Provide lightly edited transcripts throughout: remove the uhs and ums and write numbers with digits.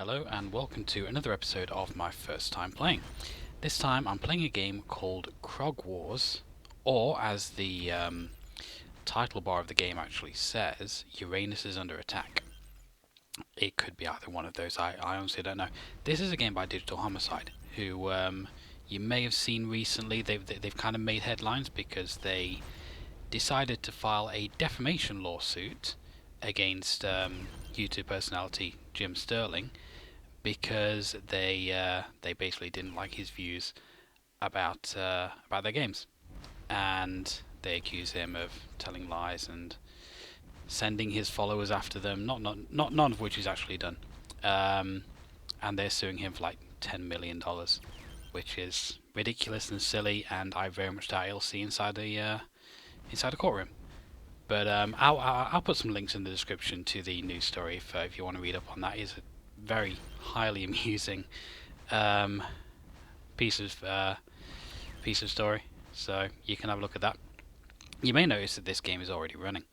Hello and welcome to another episode of my first time playing. This time I'm playing a game called Krog Wars, or as the title bar of the game actually says, Uranus is under attack. It could be either one of those, I honestly don't know. This is a game by Digital Homicide, who you may have seen recently. They've kind of made headlines because they decided to file a defamation lawsuit against YouTube personality Jim Sterling because they basically didn't like his views about their games, and they accuse him of telling lies and sending his followers after them. None of which he's actually done, and they're suing him for like $10 million, which is ridiculous and silly. And I very much doubt he'll see inside the courtroom. But I'll put some links in the description to the news story if you want to read up on that. It's a very highly amusing piece of story, so you can have a look at that. You may notice that this game is already running.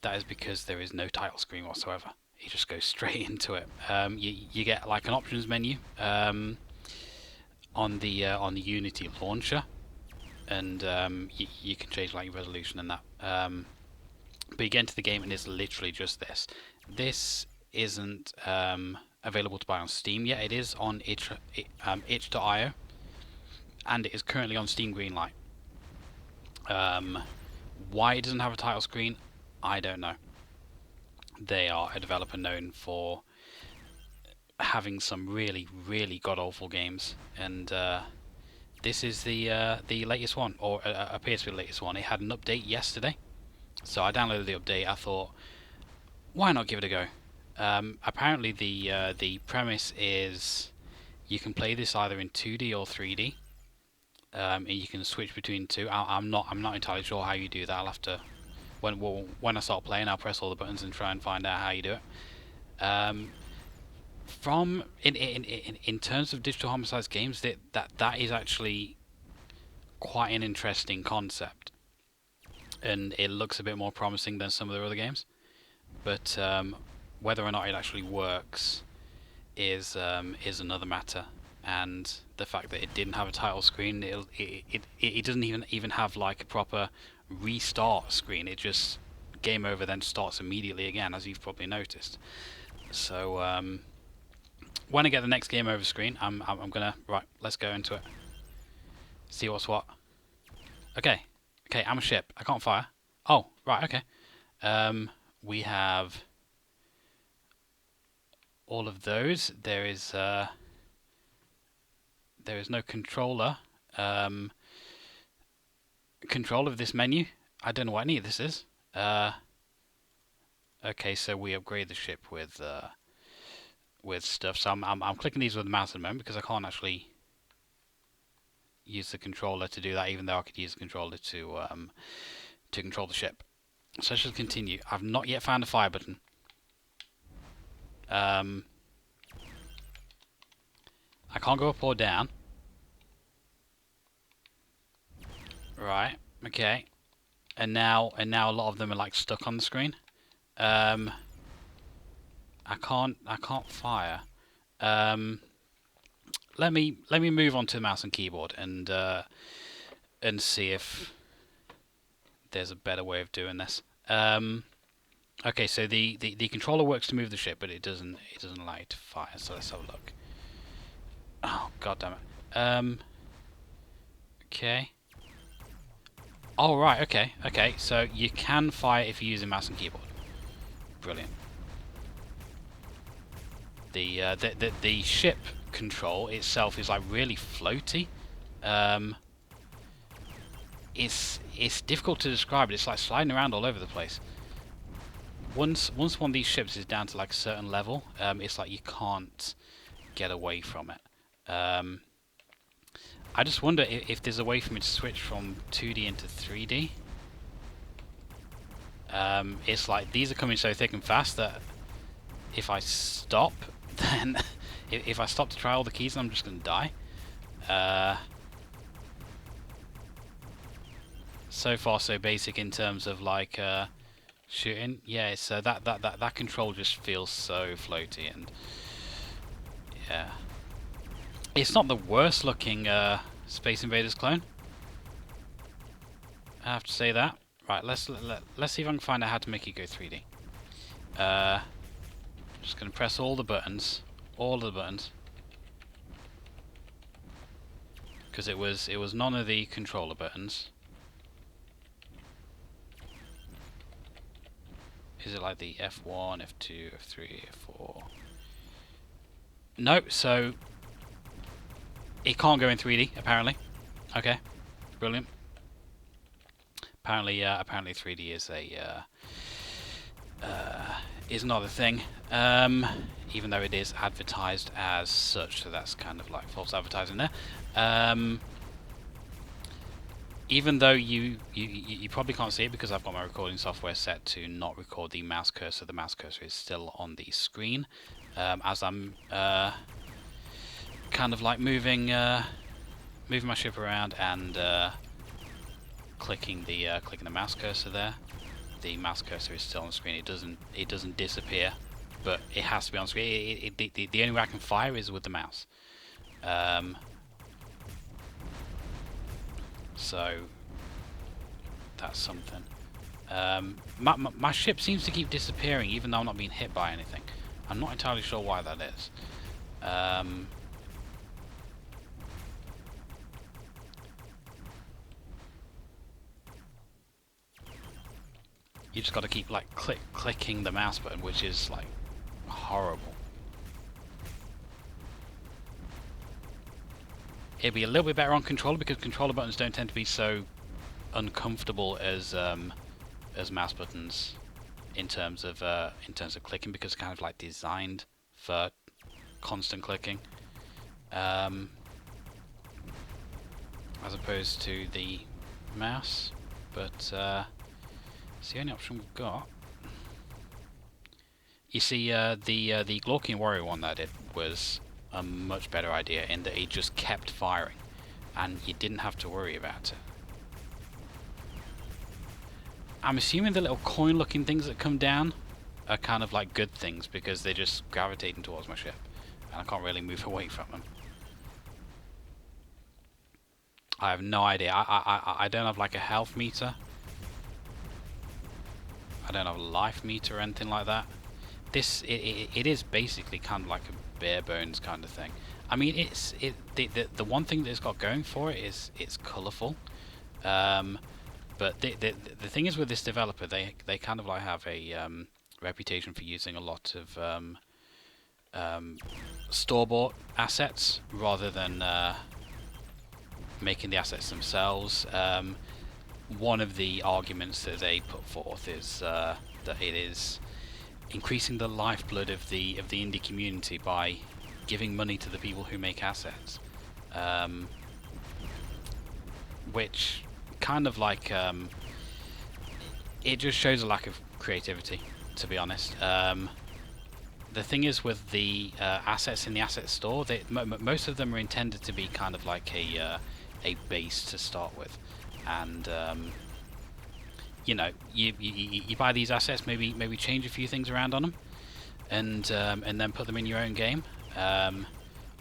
That is because there is no title screen whatsoever. You just go straight into it. You get like an options menu on the Unity launcher, and you can change like your resolution and that. But you get into the game and it's literally just this. This isn't available to buy on Steam yet. It is on itch.io, and it is currently on Steam Greenlight. Why it doesn't have a title screen, I don't know. They are a developer known for having some really, really god-awful games, and this is the latest one, or appears to be the latest one. It had an update yesterday, so I downloaded the update. I thought, why not give it a go? Apparently the premise is you can play this either in 2D or 3D. And you can switch between two. I'm not entirely sure how you do that. I'll have to, when I start playing, I'll press all the buttons and try and find out how you do it. From in terms of Digital Homicide's games, that is actually quite an interesting concept, and it looks a bit more promising than some of their other games. But whether or not it actually works is another matter. And the fact that it didn't have a title screen, it doesn't even have like a proper restart screen. It just game over, then starts immediately again, as you've probably noticed. So when I get the next game over screen, I'm gonna let's go into it. See what's what. Okay, I'm a ship. I can't fire. Oh, right, okay. We have all of those. There is no controller. Control of this menu. I don't know what any of this is. Okay, so we upgrade the ship with stuff. So I'm clicking these with the mouse at the moment because I can't actually use the controller to do that, even though I could use the controller to control the ship. So let's just continue. I've not yet found a fire button. I can't go up or down. Right. Okay. And now a lot of them are like stuck on the screen. I can't fire. Let me move on to the mouse and keyboard and see if there's a better way of doing this. Okay, so the controller works to move the ship, but it doesn't allow you to fire. So let's have a look. Oh, god damn it. Okay. Oh, right, okay. So you can fire if you're using mouse and keyboard. Brilliant. The ship control itself is like really floaty. It's difficult to describe. It's like sliding around all over the place. Once one of these ships is down to like a certain level, it's like you can't get away from it. I just wonder if there's a way for me to switch from 2D into 3D. It's like these are coming so thick and fast that if I stop, then if I stop to try all the keys, I'm just going to die. So far so basic in terms of like shooting. Yeah, so that control just feels so floaty, and Yeah. It's not the worst looking Space Invaders clone. I have to say that. Right, let's see if I can find out how to make it go 3D. Just gonna press all the buttons, because it was none of the controller buttons. Is it like the F1, F2, F3, F4? No, so it can't go in 3D apparently. Okay, brilliant. Apparently 3D is not a thing, even though it is advertised as such. So that's kind of like false advertising there. Even though you probably can't see it because I've got my recording software set to not record the mouse cursor. The mouse cursor is still on the screen as I'm kind of like moving my ship around and clicking the mouse cursor there. The mouse cursor is still on the screen. It doesn't disappear, but it has to be on screen. The only way I can fire is with the mouse. So that's something. My ship seems to keep disappearing even though I'm not being hit by anything. I'm not entirely sure why that is. You just got to keep like clicking the mouse button, which is like horrible. It'd be a little bit better on controller because controller buttons don't tend to be so uncomfortable as mouse buttons in terms of clicking, because it's kind of like designed for constant clicking, as opposed to the mouse. But it's the only option we've got. You see, the Glorkian Warrior one that I did was a much better idea in that it just kept firing, and you didn't have to worry about it. I'm assuming the little coin-looking things that come down are kind of like good things because they're just gravitating towards my ship, and I can't really move away from them. I have no idea. I don't have like a health meter. I don't have a life meter or anything like that. It is basically kind of like a bare bones kind of thing. I mean, the one thing that it's got going for it is it's colourful. But the thing is with this developer, they kind of like have a reputation for using a lot of store-bought assets rather than making the assets themselves. One of the arguments that they put forth is that it is increasing the lifeblood of the indie community by giving money to the people who make assets, which kind of like it just shows a lack of creativity, to be honest. The thing is with the assets in the asset store, most of them are intended to be kind of like a base to start with, and you know, you buy these assets, maybe change a few things around on them, and then put them in your own game,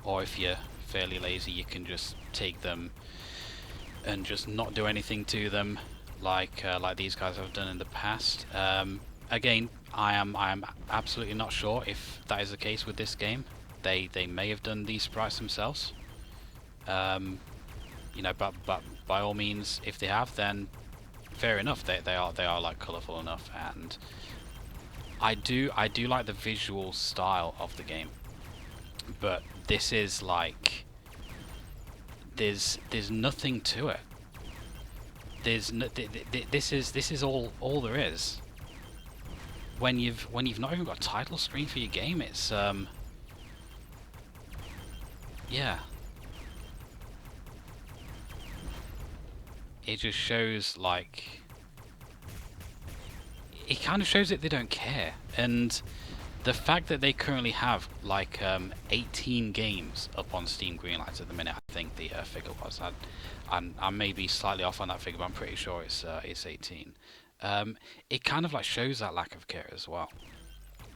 or if you're fairly lazy, you can just take them and just not do anything to them, like these guys have done in the past. Again, I am absolutely not sure if that is the case with this game. They may have done these sprites themselves. You know, but by all means, if they have, then fair enough. They are like colourful enough, and I do like the visual style of the game. But this is like there's nothing to it. This is all there is. When you've not even got a title screen for your game, it's yeah. It just shows like it kind of shows that they don't care, and the fact that they currently have like 18 games up on Steam Greenlights at the minute, I think the figure was. I may be slightly off on that figure, but I'm pretty sure it's 18. It kind of like shows that lack of care as well.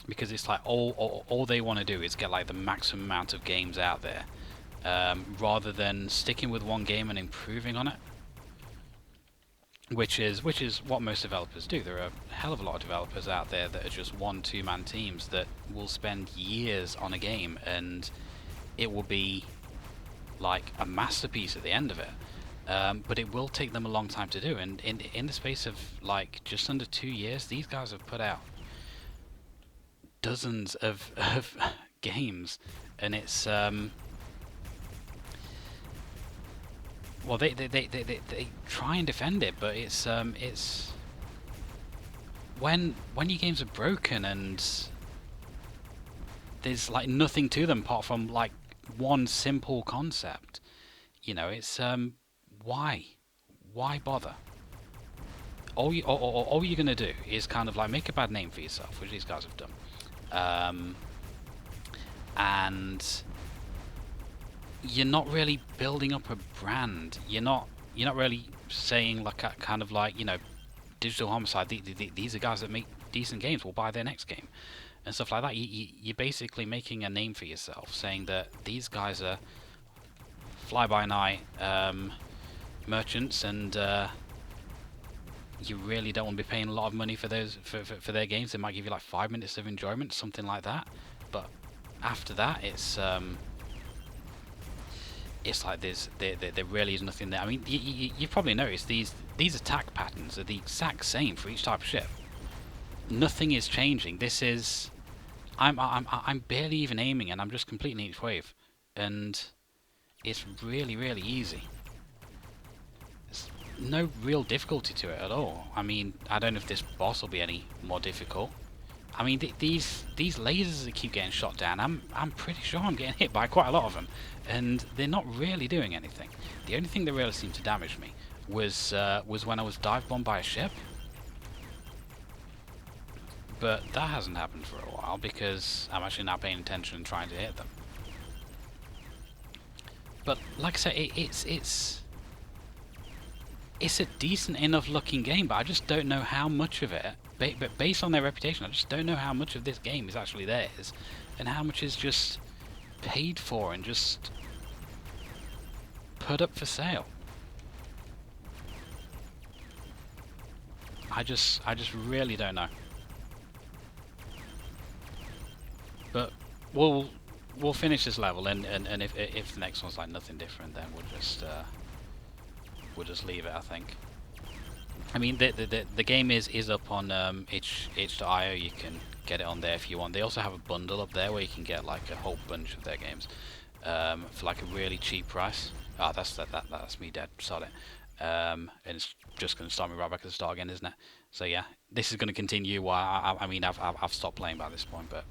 because it's like all they want to do is get like the maximum amount of games out there, rather than sticking with one game and improving on it, which is what most developers do. There are a hell of a lot of developers out there that are just 1-2-man teams that will spend years on a game and it will be like a masterpiece at the end of it. But it will take them a long time to do, and in the space of like just under 2 years, these guys have put out dozens of games, and it's well, they try and defend it, but it's when your games are broken and there's like nothing to them apart from like one simple concept, you know, it's why bother? All you're gonna do is kind of like make a bad name for yourself, which these guys have done, and you're not really building up a brand. You're not really saying like a kind of like, you know, Digital Homicide. These are guys that make decent games. We'll buy their next game and stuff like that. You're basically making a name for yourself, saying that these guys are fly-by-night merchants, and you really don't want to be paying a lot of money for those for their games. They might give you like 5 minutes of enjoyment, something like that. But after that, it's like there really is nothing there. I mean, you probably noticed these attack patterns are the exact same for each type of ship. Nothing is changing. This is I'm barely even aiming, and I'm just completing each wave, and it's really easy. There's no real difficulty to it at all. I mean, I don't know if this boss will be any more difficult. I mean, these lasers that keep getting shot down, I'm pretty sure I'm getting hit by quite a lot of them, and they're not really doing anything. The only thing that really seemed to damage me was when I was dive bombed by a ship. But that hasn't happened for a while because I'm actually not paying attention and trying to hit them. But like I say, it's a decent enough looking game, but I just don't know how much of it, but based on their reputation, I just don't know how much of this game is actually theirs, and how much is just paid for and just put up for sale. I just really don't know. But we'll finish this level, and if the next one's like nothing different, then we'll just leave it, I think. I mean, the game is up on itch.io. You can get it on there if you want. They also have a bundle up there where you can get like a whole bunch of their games for like a really cheap price. Ah, that's me dead. Sorry. And it's just going to start me right back at the start again, isn't it? So yeah, this is going to continue. I mean, I've stopped playing by this point, but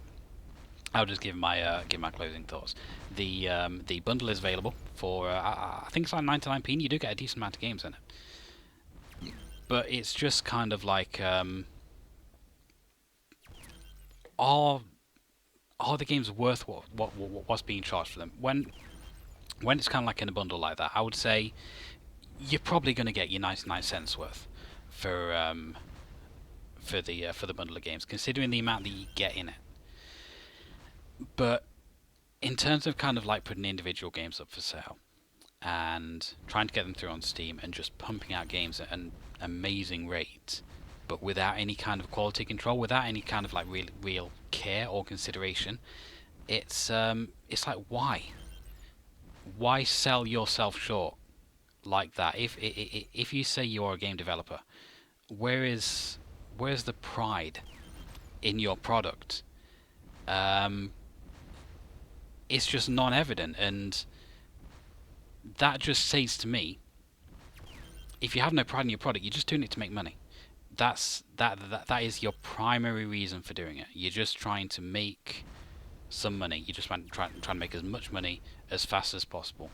I'll just give my closing thoughts. The bundle is available for I think it's like 99p, and you do get a decent amount of games in it. But it's just kind of like are the games worth what's being charged for them? When it's kind of like in a bundle like that, I would say you're probably going to get your 99 cents worth for the bundle of games, considering the amount that you get in it. But in terms of kind of like putting individual games up for sale and trying to get them through on Steam and just pumping out games at an amazing rate, but without any kind of quality control, without any kind of like real care or consideration, it's like why sell yourself short like that? If you say you're a game developer, where's the pride in your product? It's just non-evident, and that just says to me, if you have no pride in your product, you're just doing it to make money. That is your primary reason for doing it. You're just trying to make some money. You're just trying to make as much money as fast as possible.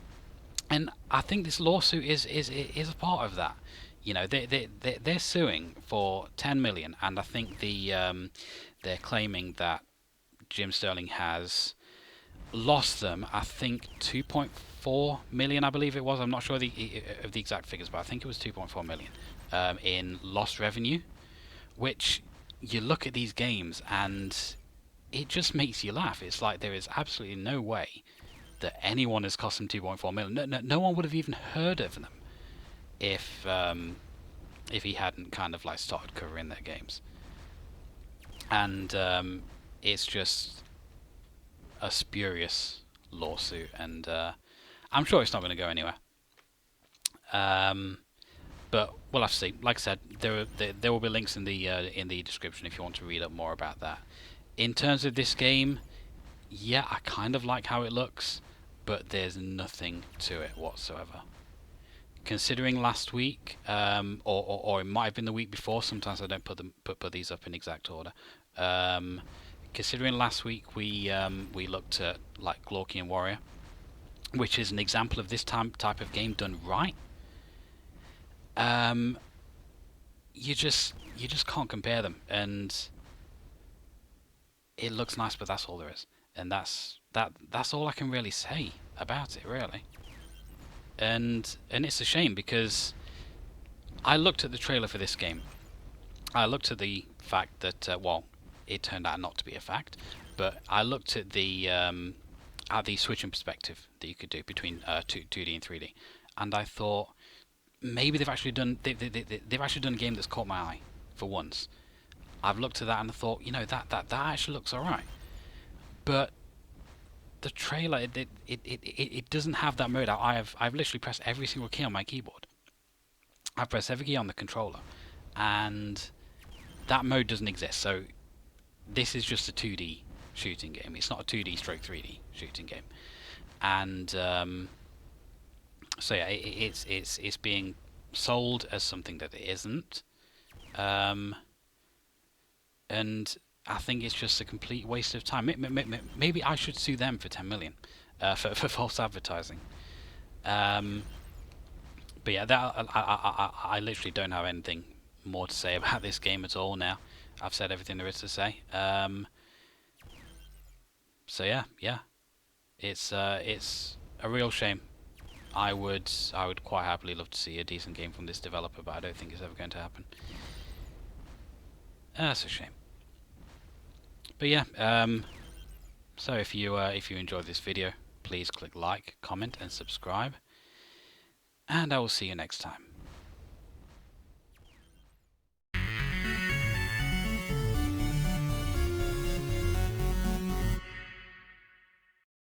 And I think this lawsuit is a part of that. You know, they're suing for 10 million, and I think they're claiming that Jim Sterling has lost them, I think 2.4 million, I believe it was. I'm not sure of the exact figures, but I think it was 2.4 million in lost revenue. Which you look at these games, and it just makes you laugh. It's like there is absolutely no way that anyone has cost them 2.4 million. No one would have even heard of them if he hadn't kind of like started covering their games. And it's just a spurious lawsuit, and I'm sure it's not going to go anywhere. But we'll have to see. Like I said, there will be links in the description if you want to read up more about that. In terms of this game, yeah, I kind of like how it looks, but there's nothing to it whatsoever. Considering last week, or it might have been the week before. Sometimes I don't put these up in exact order. Considering last week we looked at like Glorkian Warrior, which is an example of this type of game done right. You just can't compare them, and it looks nice, but that's all there is, and that's all I can really say about it, really. And it's a shame because I looked at the trailer for this game. I looked at the fact that well, it turned out not to be a fact, but I looked at the switching perspective that you could do between 2D and 3D, and I thought maybe they've actually done a game that's caught my eye for once. I've looked at that and I thought, you know, that actually looks alright, but the trailer it doesn't have that mode. I've literally pressed every single key on my keyboard. I've pressed every key on the controller, and that mode doesn't exist. So this is just a 2D shooting game. It's not a 2D stroke 3D shooting game, and so yeah, it's being sold as something that it isn't, and I think it's just a complete waste of time. Maybe I should sue them for 10 million for false advertising. But yeah, I literally don't have anything more to say about this game at all now. I've said everything there is to say. So yeah, it's a real shame. I would quite happily love to see a decent game from this developer, but I don't think it's ever going to happen. That's a shame. But yeah, so if you enjoyed this video, please click like, comment, and subscribe, and I will see you next time.